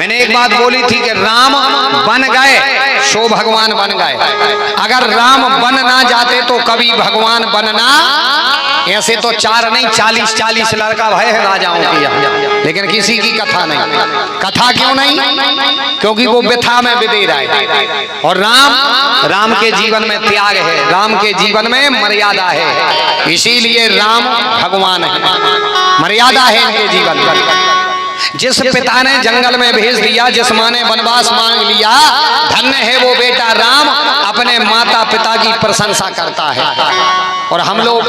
मैंने एक बात बोली थी कि राम बन गए सो भगवान बन गए। अगर राम बन ना जाते तो कभी भगवान बनना। ऐसे तो 4 नहीं 40-40 लड़का भय है राजाओं के यहाँ, लेकिन किसी की कथा नहीं। कथा क्यों नहीं? क्योंकि वो व्यथा में विदे रहा है। और राम के जीवन में त्याग है, राम के जीवन में मर्यादा है, इसीलिए राम भगवान है। मर्यादा है इनके जीवन में। जिस पिता ने जंगल में भेज दिया, जिस माँ ने वनवास मांग लिया, धन्य है वो बेटा राम, अपने माता पिता की प्रशंसा करता है। और हम लोग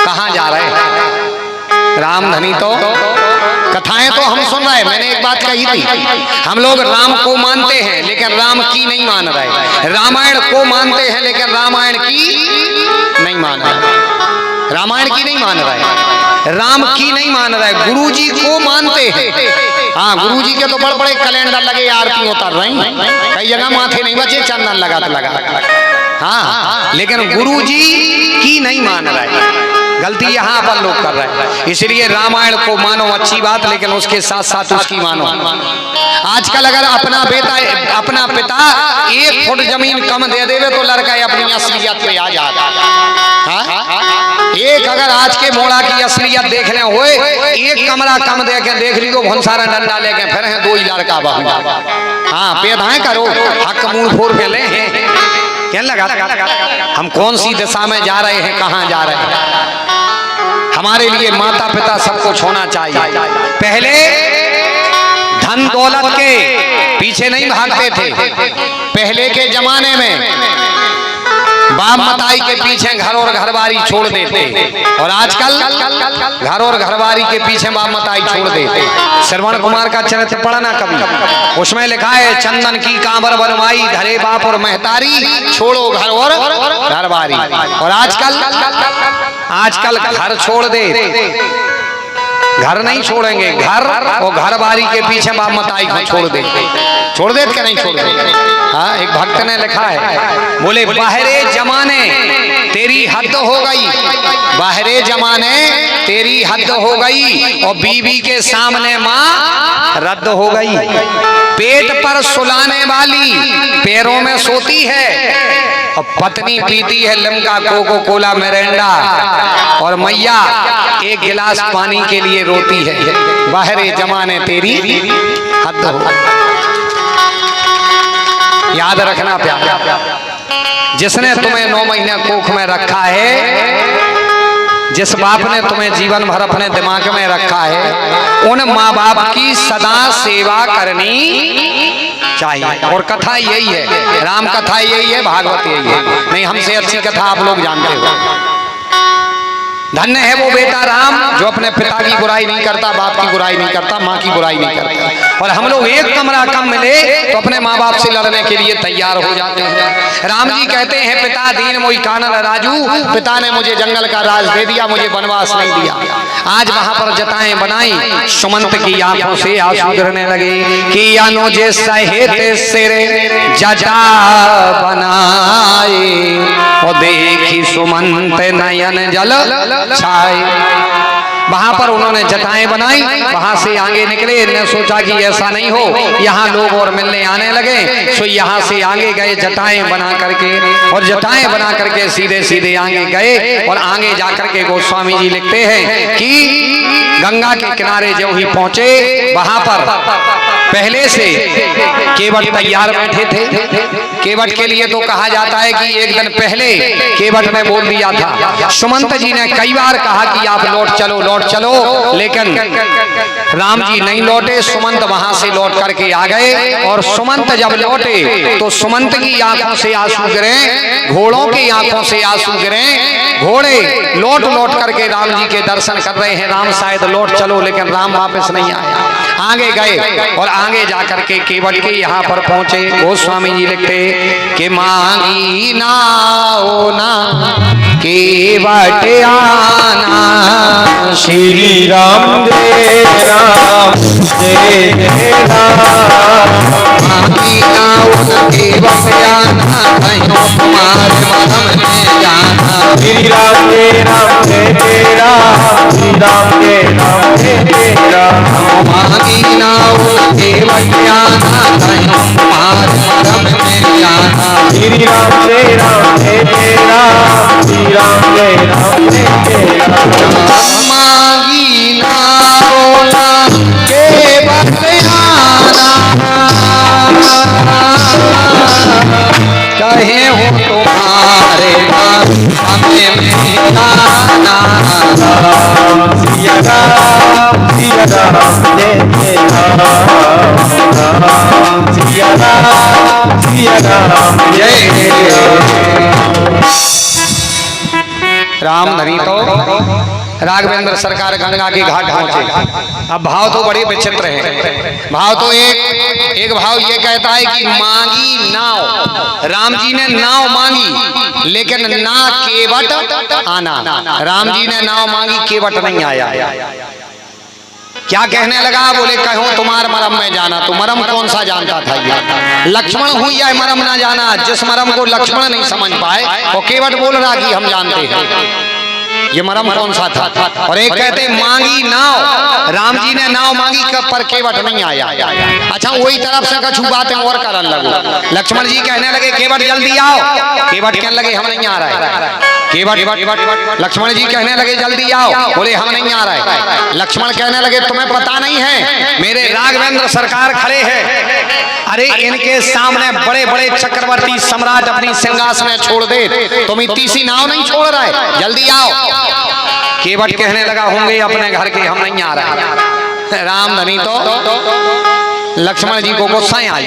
कहाँ जा रहे हैं? राम धनी तो कथाएं तो हम सुन रहे हैं। मैंने एक बात कही थी, हम लोग राम को मानते हैं लेकिन राम की नहीं मान रहे। रामायण को मानते हैं लेकिन रामायण की नहीं मान रहे। रामायण की नहीं मान रहे, राम की नहीं मान रहे, गुरुजी को मानते हैं। हाँ, गुरुजी के तो बड़े बड़े कैलेंडर लगे, आरती उतर रही, कई जगह माथे नहीं बचे, चंदन लगा तो लगा। हाँ, लेकिन गुरुजी की नहीं मान रहे। गलती यहाँ पर लोग कर रहे हैं। इसलिए रामायण को मानो अच्छी बात, लेकिन उसके साथ साथ उसकी मानो। आजकल अगर अपना पिता 1 फुट जमीन कम दे देवे तो लड़का अपनी असलियत पे आ जाता। एक अगर आज के मोड़ा की असलियत देखने हुए, 1 कमरा कम देख लियो, भंसारा डंडा लेके फिर हैं 2 ही लड़का बहू। हाँ, पेदाएं करो, हक मुंह फोड़ के ले क्या लगा? हम कौन सी दिशा में जा रहे हैं, कहाँ जा रहे हैं? हमारे लिए माता पिता सब कुछ होना चाहिए। पहले धन दौलत के पीछे नहीं भागते थे। पहले के जमाने में बाप मताई के पीछे घर और घरवारी छोड़ देते, और आजकल घर और घरवारी के पीछे बाप मताई छोड़ देते। श्रवण कुमार का चरित्र पढ़ना कभी, उसमें लिखा है चंदन की कांवर बनवाई, धरे बाप और महतारी, छोड़ो घर और घरवारी। और आजकल घर छोड़ दे, घर नहीं छोड़ेंगे, घर और घरवारी के पीछे बाप मताई को छोड़ दे क्या नहीं छोड़ दे। हाँ, एक भक्त ने लिखा है, बोले बाहरे जमाने तेरी हद हो गई, बाहरे जमाने तेरी हद हो गई, और बीवी के सामने माँ रद्द हो गई। पेट पर सुलाने वाली पैरों में सोती है, और पत्नी पीती है लिम्का, कोको कोला, मिरिंडा, और मैया 1 गिलास पानी के लिए रोती है। बाहरे जमाने तेरी हद हो गई। याद रखना प्यार, जिसने तुम्हें 9 महीने कोख में रखा है, जिस बाप ने तुम्हें जीवन भर अपने दिमाग में रखा है, उन माँ बाप की सदा सेवा करनी चाहिए। और कथा यही है, राम कथा यही है, भागवत यही है। नहीं, हमसे अच्छी कथा आप लोग जानते हो। धन्य है वो बेटा राम जो अपने पिता की बुराई नहीं करता, बाप की बुराई नहीं करता, माँ की बुराई नहीं करता। और हम लोग 1 कमरा कम मिले तो अपने माँ बाप से लड़ने के लिए तैयार हो जाते हैं। राम जी कहते हैं, पिता दीन मोई कानन राजू, पिता ने मुझे जंगल का राज दे दिया, मुझे वनवास नहीं दिया। आज वहां पर जटाएं बनाई, सुमंत की आंखों से आंसू गिरने लगे कि अनुजे सहेते सिरे जटा बनाए, और देखी सुमंत नयन जल छाए। वहां पर उन्होंने जटाएं बनाई, वहां से आगे निकले। इन्होंने सोचा कि ऐसा नहीं हो, यहाँ लोग और मिलने आने लगे, सो यहाँ से आगे गए जटाएं बना करके, और जटाएं बना करके सीधे सीधे आगे गए। और आगे जाकर के गोस्वामी जी लिखते हैं कि गंगा के किनारे जो ही पहुंचे, वहां पर पहले से केवट तैयार बैठे थे। केवट के लिए तो कहा जाता है कि 1 दिन पहले केवट ने बोल दिया था। सुमंत जी ने कई बार कहा कि आप लौट चलो, लेकिन राम जी नहीं लौटे। सुमंत वहां से लौट करके आ गए, और सुमंत जब लौटे तो सुमंत की आंखों से आंसू गिरे, घोड़ों की आंखों से आंसू गिरे। घोड़े लौट करके राम जी के दर्शन कर रहे हैं। राम शायद लौट चलो, लेकिन राम वापस नहीं आए। आगे गए और आगे जाकर के केवट के यहाँ पर पहुंचे। गोस्वामी जी लिखते कि मांगी ना हो ना केवट आना, श्री राम जय राम जय जय राम। मांगी ना हो ना केवट आना, कहीं कुमार मरम में जाना। श्री राम जय राम जय जय राम, श्री राम जय राम जय जय राम मांगी नाव केवट आना कहीं मार मरम में जाना श्री राम जय राम जय राम श्री राम जय राम जय राम मांगी नाव ना केवट आना कहे हो तुम्हारे हमें मिलाना सिया राम जय जय राम सिया राम जय राम धनी तो राघवेंद्र सरकार गंगा के घाट पहुंचे। अब भाव तो बड़े विचित्र हैं। भाव तो एक भाव ये कहता है कि मांगी नाव, राम जी ने नाव मांगी लेकिन ना केवट आना। राम जी ने नाव मांगी, केवट नहीं आया। क्या कहने लगा? बोले कहो तुम्हार मरम में जाना। तो मरम कौन सा जानता था ये? लक्ष्मण हुई या मरम ना जाना? जिस मरम को लक्ष्मण नहीं समझ पाए वो केवट बोल रहा कि हम जानते हैं। ये मरम कौन सा था? और एक कहते मांगी नाव, राम जी ने नाव मांगी पर केवट नहीं आया। अच्छा वही तरफ से कछु बातें और करने लगो। लक्ष्मण जी कहने लगे केवट जल्दी आओ। केवट कहने लगे हम नहीं आ रहे। केवट लक्ष्मण जी कहने लगे जल्दी आओ। बोले हम नहीं आ रहे। लक्ष्मण कहने लगे तुम्हें पता नहीं है मेरे राघवेंद्र सरकार खड़े हैं। अरे इनके सामने बड़े बड़े चक्रवर्ती सम्राट अपनी सिंहासन छोड़ दे, तुम इतनी सी नाव नहीं छोड़ रहे, जल्दी आओ। केवट कहने लगा होंगे अपने घर के, हम नहीं आ रहे। राम धनी तो लक्ष्मण जी को गुस्सा आई।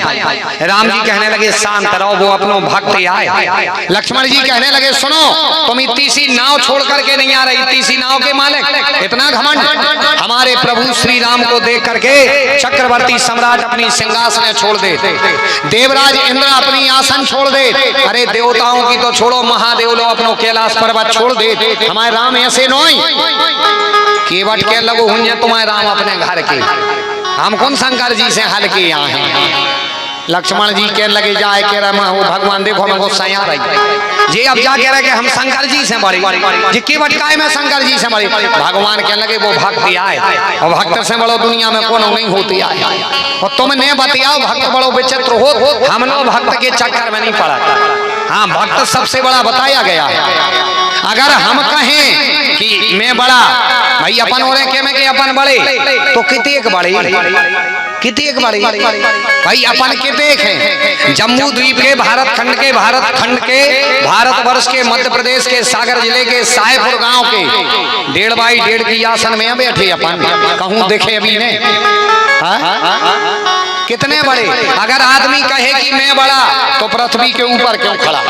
राम जी कहने लगे शांत रहो, वो अपनों भक्त आए। लक्ष्मण जी कहने लगे सुनो, तुम इतनी सी नाव छोड़ करके नहीं आ रही, इतनी सी नाव के मालिक इतना घमंड। हमारे प्रभु श्री राम को देख करके चक्रवर्ती सम्राट अपनी सिंहासन छोड़ दे, देवराज इंद्र अपनी आसन छोड़ दे। अरे देवताओं की तो छोड़ो, महादेव लो अपनो कैलाश पर्वत छोड़ दे। हमारे राम ऐसे नहीं। केवट के लगो हुए तुम्हारे राम अपने घर के, हम कौन शंकर जी से हल के यहाँ हैं। लक्ष्मण जी कहने लगे जाए कह रहा वो भगवान देखो हमें गुस्सा आ रही जी। अब जा कह रहे कि हम शंकर जी से बड़ी जी की बटकाए में शंकर जी से बड़ी। भगवान कहने लगे वो भक्त आए और भक्त से बड़ो दुनिया में कौन नहीं होती आए। और तुमने बतियाओ भक्त बड़ो विचित्र हो, हम लोग भक्त के चक्कर में नहीं पड़ा। हाँ भक्त सबसे बड़ा बताया गया है। अगर हम कहें कि मैं बड़ा भाई अपन हो रहे में कि अपन बड़े, तो कितने बड़े कितने बड़े भाई अपन कितने हैं। जम्मू द्वीप के भारत खंड के भारतवर्ष के मध्य प्रदेश के सागर जिले के साहेबपुर गांव के 1.5 बाई 1.5 की आसन में बैठे अपन, कहूं देखे अभी ने कितने बड़े। अगर आदमी कहे कि मैं बड़ा तो पृथ्वी के ऊपर क्यों खड़ा?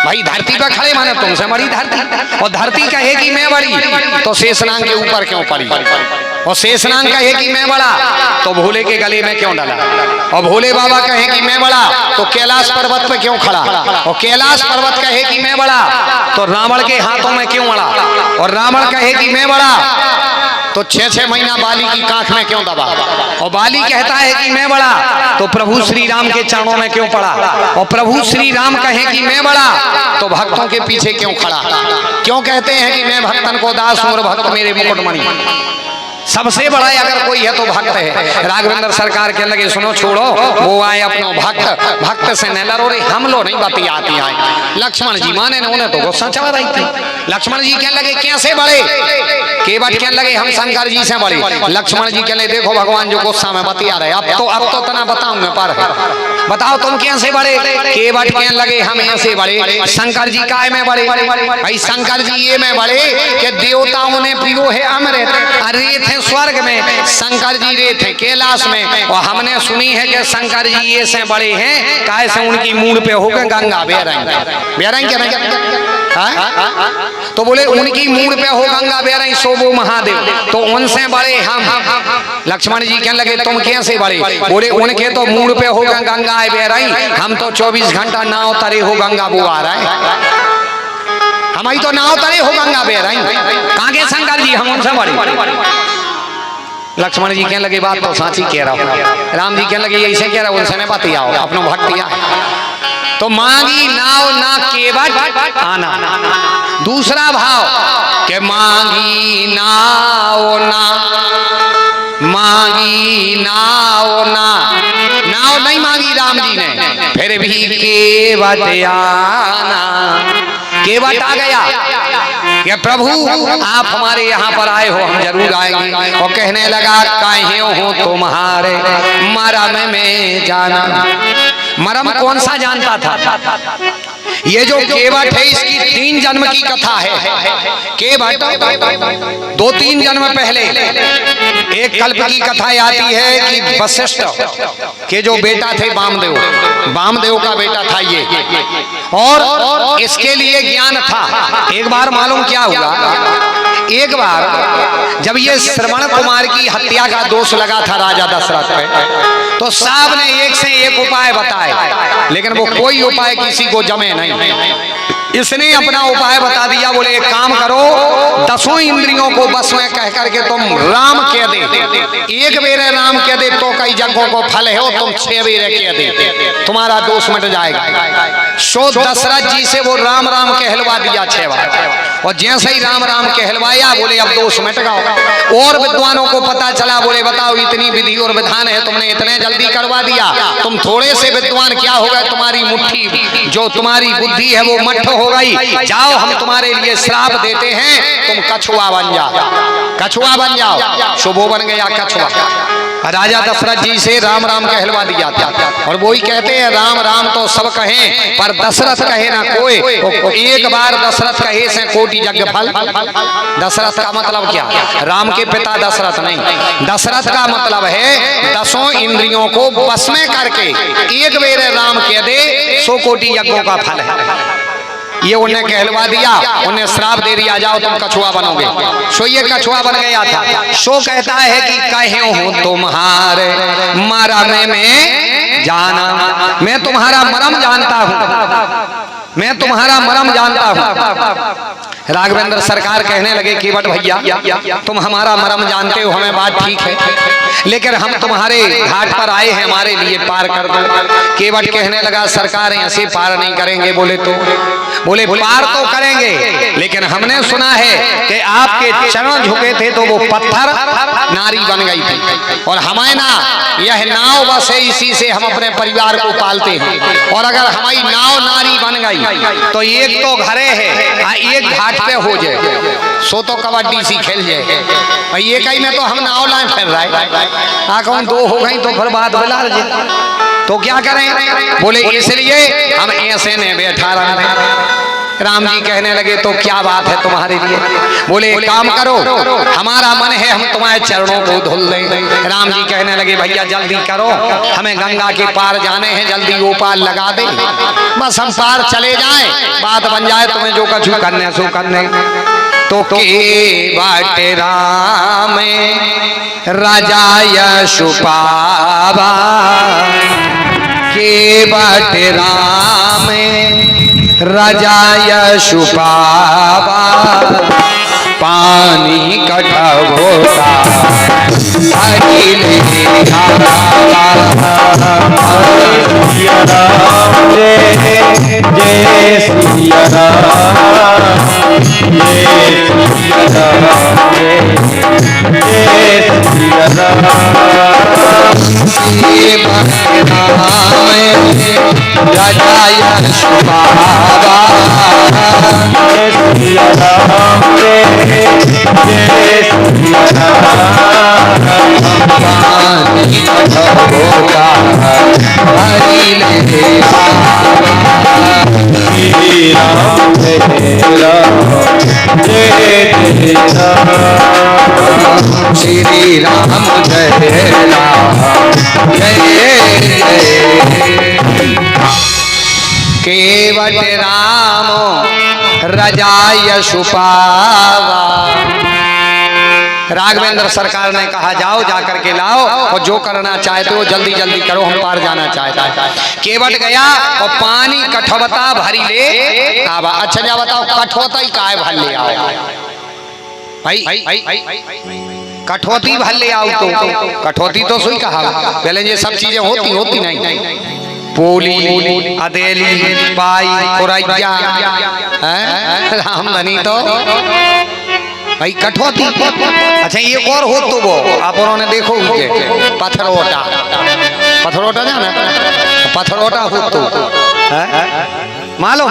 भाई धरती पर खड़े माने तुमसे बड़ी धरती। और धरती कहे कि मैं बड़ी तो शेषनाग के ऊपर क्यों पड़ी? और शेषनाग कहे कि मैं बड़ा तो भोले के गले में क्यों डाला? और भोले बाबा कहे कि मैं बड़ा तो कैलाश पर्वत पे क्यों खड़ा? और कैलाश पर्वत कहे कि मैं बड़ा तो रावण के हाथों में क्यों अड़ा? और रावण कहे कि मैं बड़ा तो 6 महीना बाली की कांख में क्यों दबा? और बाली कहता है कि मैं बड़ा तो प्रभु श्री राम के चरणों में क्यों पड़ा? और प्रभु श्री राम कहे कि मैं बड़ा तो भक्तों के पीछे क्यों खड़ा? क्यों कहते हैं कि मैं भक्तन को दास हूं और भक्त मेरे मुकुटमणि? सबसे बड़ा अगर कोई है तो भक्त है। राघवेंद्र सरकार के लगे सुनो छोड़ो, वो आए अपनो भक्त से न लड़ो रे, हम लोग नहीं बाती आती आए। लक्ष्मण जी माने न, उन्हें तो गुस्सा चढ़ रही थी। लक्ष्मण जी कहने लगे कैसे बड़े? केवट कहने लगे हम शंकर जी से बड़े। लक्ष्मण जी कहने देखो भगवान जो गुस्सा में बतिया रहे, अब तो तना बताऊंगा पर बताओ तुम कैसे बड़े? केवट कहने लगे हम ऐसे बड़े। शंकर जी काय में बड़े? भाई शंकर जी ये में बड़े कि देवताओं ने पियो है अमृत, अरे थे स्वर्ग में, शंकर जी रे थे कैलाश में। और हमने सुनी है कि शंकर जी ये से बड़े हैं काहे से उनकी मूड पे होकर गंगा बह रही तो बोले उनकी मूड पे हो गंगा बह रही सो वो महादेव, तो उनसे बड़े हम। लक्ष्मण जी कहने लगे तुम कैसे बड़े? बोले उनके तो मूड पे हो गंगा बह रही, हम तो 24 घंटा नाव तरे हो गंगा वो आ रहा है, हमारी तो नाव तरे हो गंगा बह रही। कहाँ के शंकर जी? हम उनसे बड़े। लक्ष्मण जी कहने लगे बात तो साची कह रहा हूँ। राम जी कहने लगे ऐसे कह रहा हूँ, उनसे ने बात आओ अपनो भक्तिया। तो मांगी नाव ना केवट आना। दूसरा भाव के मांगी नाव ना मांगी नाव नाव नहीं मांगी राम जी ने, फिर भी केवट आना। केवट आ गया कि प्रभु आप हमारे यहाँ पर आए हो, हम जरूर आएंगे। और कहने लगा काहे हो तुम्हारे मरम में जाना। मरम कौन सा जानता था? ये जो केवट है इसकी 3 जन्म की कथा है। केवट 2-3 जन्म पहले एक कल्प की कथा आती है कि वशिष्ठ के जो बेटा थे वामदेव का बेटा था ये, और इसके लिए ज्ञान था। एक बार मालूम क्या हुआ, एक बार जब ये श्रवण कुमार की हत्या का दोष लगा था राजा दशरथ पे, तो साहब ने एक से एक उपाय बताए, लेकिन वो कोई उपाय किसी को जमे नहीं। इसने अपना उपाय बता दिया, बोले एक काम करो, 10 इंद्रियों को बस में कह करके तुम राम कह दे, एक बेरे राम कह दे तो कई जगहों को फल है, तुम 6 बेरे कह दे, तुम्हारा दोष मिट जाएगा। सो दशरथ जी से वो राम राम कहलवा दिया 6 बार, और जैसे ही राम राम कहलवाया बोले अब दोष मिट गया। और विद्वानों को पता चला, बोले बताओ इतनी विधि और विधान है, तुमने इतने जल्दी करवा दिया, तुम थोड़े से विद्वान क्या हो गए, तुम्हारी मुट्ठी जो तुम्हारी बुद्धि है वो मठ हो गई। जाओ हम तुम्हारे लिए श्राप देते हैं, तुम कछुआ बन जाओ, कछुआ बन जाओ। शुभो बन गया कछुआ। राजा दशरथ जी से राम राम कहलवा दिया था, और वो ही कहते हैं राम राम तो सब कहें पर दशरथ कहे ना कोई। एक बार दशरथ कहे से कोटि यज्ञ फल। दशरथ का मतलब क्या? राम के पिता दशरथ नहीं, दशरथ का मतलब है 10 इंद्रियों को बस में करके एक बेर राम कह दे 100 कोटि यज्ञों का फल है। ये उन्हें कहलवा दिया, उन्हें श्राप दे दिया, जाओ तुम कछुआ बनोगे। सो ये कछुआ बन गया था। सो कहता है कि कहे हूँ तुम्हारे मरम में जाना, मैं तुम्हारा मरम जानता हूँ, मैं तुम्हारा मरम जानता हूँ। राघवेंद्र सरकार कहने लगे केवट भैया तुम हमारा मरम जानते हो, हमें बात ठीक है, लेकिन हम तुम्हारे घाट पर आए हैं, हमारे लिए पार कर दो। केवट कहने लगा सरकार ऐसे पार नहीं करेंगे। बोले पार तो करेंगे, लेकिन हमने सुना है कि आपके चरण झुके थे तो वो पत्थर नारी बन गई थी, और हमें ना यह नाव बस है, इसी से हम अपने परिवार को पालते हैं, और अगर हमारी नाव नारी बन गई तो एक तो घरे है, एक घाट पे हो जाए, सो तो कबड्डी सी खेल जाए। ये कहीं में तो हम नाव लाए फिर रहे, कहूँ 2 हो गई तो फिर बात बला तो क्या करें। बोले इसलिए हम ऐसे ने बैठा रहे। राम जी कहने लगे तो क्या बात है तुम्हारे लिए। बोले एक काम करो, हमारा मन है हम तुम्हारे चरणों को धुल दें। राम जी कहने लगे भैया जल्दी करो, हमें गंगा के पार जाने हैं, जल्दी वो पार लगा दे, बस हम पार चले जाएं, बात बन जाए, तुम्हें जो कछु करने सो करने। तो केवट राम राजा यशुपावा, केवट राम राजा यशुपावा, पानी कठघोरा अखिल जय सिया राम, जय सिया राम, जय सिया राम। राजा यशुपावा, जय सिया राम, जय सिया राम। पानी कठघोरा अखिल श्री राम जय राम, जय जय राम। श्री राम जय राम, जय जय। केवट राम राजा यशुपावा। राघवेंद्र सरकार ने कहा जाओ जाकर के लाओ, और जो करना चाहते हो जल्दी जल्दी करो, हम पार जाना चाहता है। केवट गया और पानी कठवता भरी ले आवा। अच्छा जा बताओ कठवता ही काय भर ले आओ भाई, कठौती भर ले आओ। तो कठौती तो सुई कहा, पहले ये सब चीजें होती नहीं। पोली अदेली पाई कुरैया रामधनी तो भाई कठौती। अच्छा ये और हो तो वो आप उन्होंने देखो के पत्थरोटा, पत्थरोटा जाना, पत्थरोटा हो तो मालूम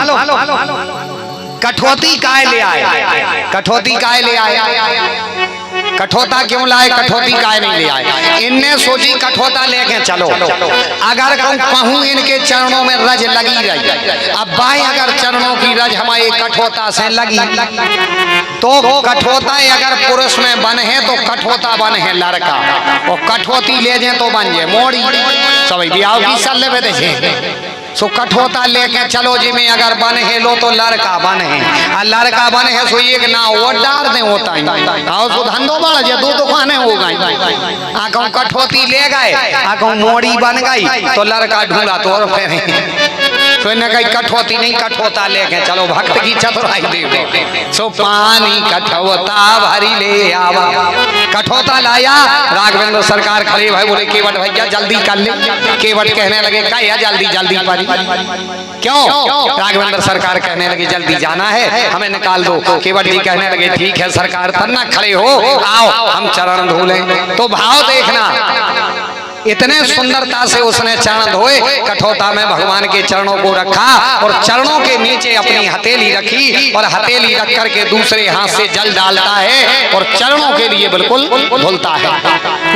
कठौती काय ले आए, कठौती काय ले आए, कठौता क्यों लाए, कठौती काय नहीं ले आए। इनने सोची कठौता लेके चलो, अगर कहूँ इनके चरणों में रज लगी रही, अब भाई अगर चरणों की रज हमारे कठौता से लगी तो कठौता अगर पुरुष में बन है तो कठौता बन है लड़का, और कठौती ले जाए तो बन जाए मोड़ी। सब ब्याह की सल्ले पे देखे सो कठौता लेके चलो जी में अगर बन है लो तो लड़का बन है, और लड़का बन है सो एक ना वो डार दे होता है आओ सो धंधो बढ़ जाए, दो दुकानें हो गई। आखों कठौती ले गए, आखों मोड़ी बन गई तो लड़का ढूंढा तो और फिर तो इन्हें कही कठौती नहीं कठौता लेके चलो, भक्त की चतुराई दे सो पानी कठौता भरी ले आवा। कठौता लाया, राघवेंद्र सरकार खड़े भाई बोले केवट भैया जल्दी कर ले। केवट कहने लगे क्या जल्दी जल्दी पारी क्यों? राघवेंद्र सरकार कहने लगे जल्दी जाना है हमें निकाल दो। केवट जी कहने लगे ठीक है सरकार, तन्ना खड़े हो आओ हम चरण धो लें। तो भाव देखना, इतने सुंदरता से उसने चरण धोए, कठौता में भगवान के चरणों को रखा और चरणों के नीचे अपनी हथेली रखी और हथेली रख करके दूसरे हाथ से जल डालता है और चरणों के लिए बिल्कुल धुलता है।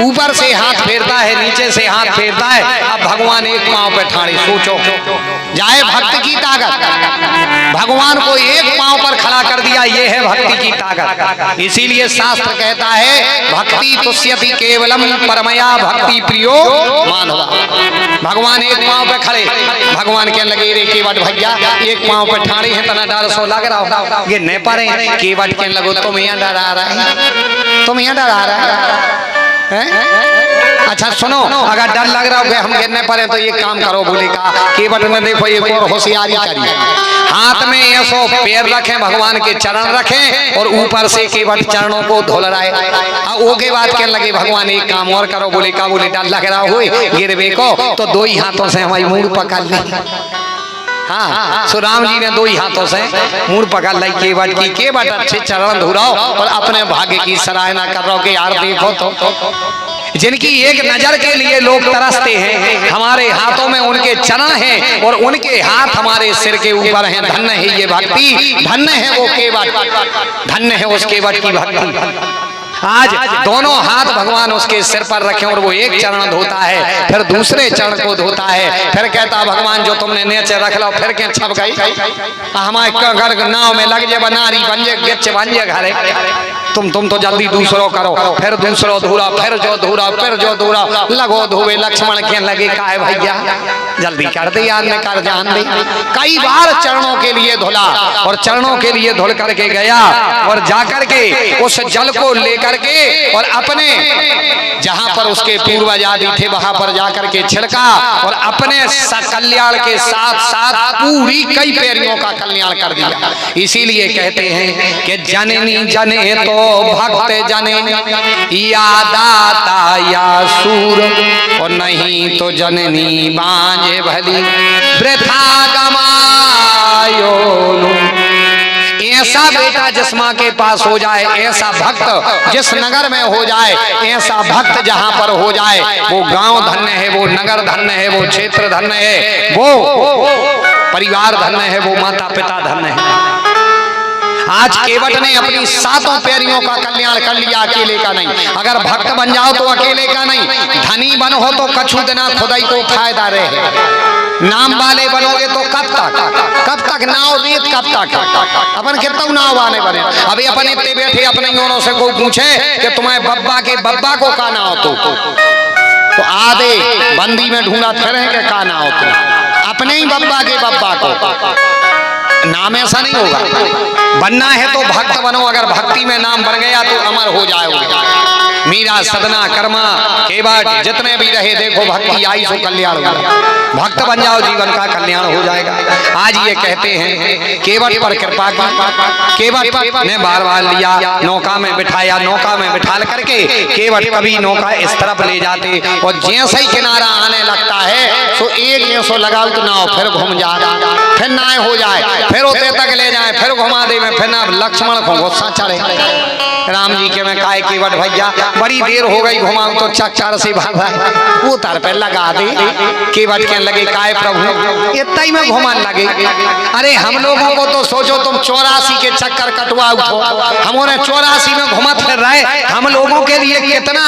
ऊपर से हाथ फेरता है, नीचे से हाथ फेरता है। अब भगवान एक पांव पे ठाड़े, सोचो जाए भक्त की ताकत, भगवान को एक पांव पर खड़ा कर दिया, ये है भक्ति की ताकत। इसीलिए शास्त्र कहता है भक्ति तुष्यति केवलम परमया भक्ति प्रियो मानवा। भगवान एक पांव पे खड़े, भगवान के लगे रे केवट भैया एक पांव पे ठाड़े हैं तना डर सो लग रहा ये नहीं पारे। केवट के लगो तुम यहाँ डरा रहा है, तुम यहाँ डरा रहा है। अच्छा सुनो, अगर डर लग रहा हो हम गिरने पड़े तो ये काम करो। बोले का केवट ने देखो एक और होशियारी करी, हाथ में ऐसो पैर रखें, भगवान के चरण रखें और ऊपर से केवट चरणों को धुल रहा है। वो के बाद कहने लगे भगवान एक काम और करो। बोले का? बोले डर लग रहा हो गिरवे को तो दो ही हाथों से हमारी मूड़ पकड़ ली। हाँ, सो राम जी ने दो ही हाथों से मूड़ पकड़ ली केवट की। केवट अच्छे चरण धुराओ और अपने भाग्य की सराहना कर रहा हो कि यार देखो तो जिनकी एक नजर के लिए लोग तरसते हैं, हमारे हाथों में उनके चरण हैं और उनके हाथ हमारे सिर के ऊपर हैं। धन्य है ये भक्ति, धन्य है वो केवट, धन्य है उस केवट की भक्ति। आज दोनों हाथ भगवान उसके सिर पर रखे और वो एक चरण धोता है, फिर दूसरे चरण को धोता है, फिर कहता भगवान जो तुमने नीचे रख लो फिर क्या छप गई हमारे घर नाव में लग जाए नारी बन जाए गिच बन जाए घरे। तुम तो जल्दी दूसरों करो, फिर दूसरों धूरा, फिर जो धूरा, फिर जो धूरा, लगो धोवे। लक्ष्मण के लगे का है भैया जल्दी कर दे यार, ने कर जान दे। कई बार चरणों के लिए धुला और चरणों के लिए धुल करके गया और जाकर के उस जल को लेकर के और अपने जहां पर उसके पूर्वज आदि थे वहां पर जाकर के छिड़का और अपने कल्याण के साथ साथ पूरी कई पैरियों का कल्याण कर दिया। इसीलिए कहते हैं कि जननी जने तो भक्त जने या दाता या सूर और नहीं तो जननी बांझे भली वृथा गमायो। ऐसा बेटा जिस माँ के पास हो जाए, ऐसा भक्त जिस नगर में हो जाए, ऐसा भक्त जहाँ पर हो जाए, वो गांव धन्य है, वो नगर धन्य है, वो क्षेत्र धन्य है, वो परिवार धन्य है, वो माता पिता धन्य है। आज केवट ने अपनी सातों पैरियों का कल्याण कर लिया, अकेले का नहीं। अगर भक्त बन जाओ तो अकेले का नहीं, धनी बन हो तो कछु दिना खुदाई को फायदा रहे। नाम वाले बनोगे तो कब तक नाव रीत कब तक अपन कितना नाव वाले बने। अभी अपन इतने बैठे अपने योनों से कोई पूछे कि तुम्हें बब्बा के बब्बा को का नाव तो आधे बंदी में ढूंढा फिर के का नाव तो अपने ही बब्बा के बब्बा को नाम ऐसा नहीं होगा। बनना है तो भक्त बनो, अगर भक्ति में नाम बन गया तो अमर हो जाओगे। मीरा सदना कर्मा केवट जितने भी रहे देखो भक्ति आई सो कल्याण होगा। भक्त बन जाओ जीवन का कल्याण हो जाएगा। आज ये कहते हैं केवट पर कृपा की, केवट ने बार बार लिया, नौका में बिठाया, नौका में बिठा करके केवट कभी नौका इस तरफ ले जाते और जैसे ही किनारा आने लगता है तो एक ऐसो लगाओ तो नाव फिर घूम जाए, फिर नाव हो जाए, फिर उते तक ले जाए, फिर घुमा दे में, फिर ना लक्ष्मण को गुस्सा चढ़े। राम जी के मैं काय केवट भैया बड़ी देर हो गई घुमाऊं तो चक्कर से भाग वो तार पे लगा दे केवट के लगे काय प्रभु इतना ही में घुमान लगे। अरे हम लोगों को तो सोचो तुम 84 के चक्कर कटवा उठो, हमारे 84 में घुमा फिर रहे, हम लोगों के लिए कितना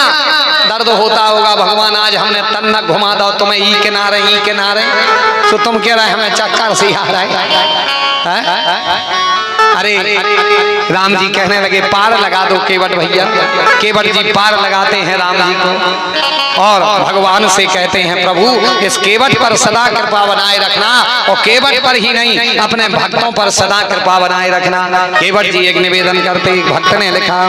दर्द होता होगा। भगवान आज हमने तन्नक घुमा दो तुम्हें ई किनारे तो तुम कह रहे हमें चक्कर से आ रहा है। अरे राम जी कहने लगे पार लगा दो केवट भैया। केवट जी पार लगाते हैं राम जी को और भगवान से कहते हैं प्रभु इस केवट पर सदा कृपा बनाए रखना, और केवट पर ही नहीं अपने भक्तों पर सदा कृपा बनाए रखना। केवट जी एक निवेदन करते, एक भक्त ने लिखा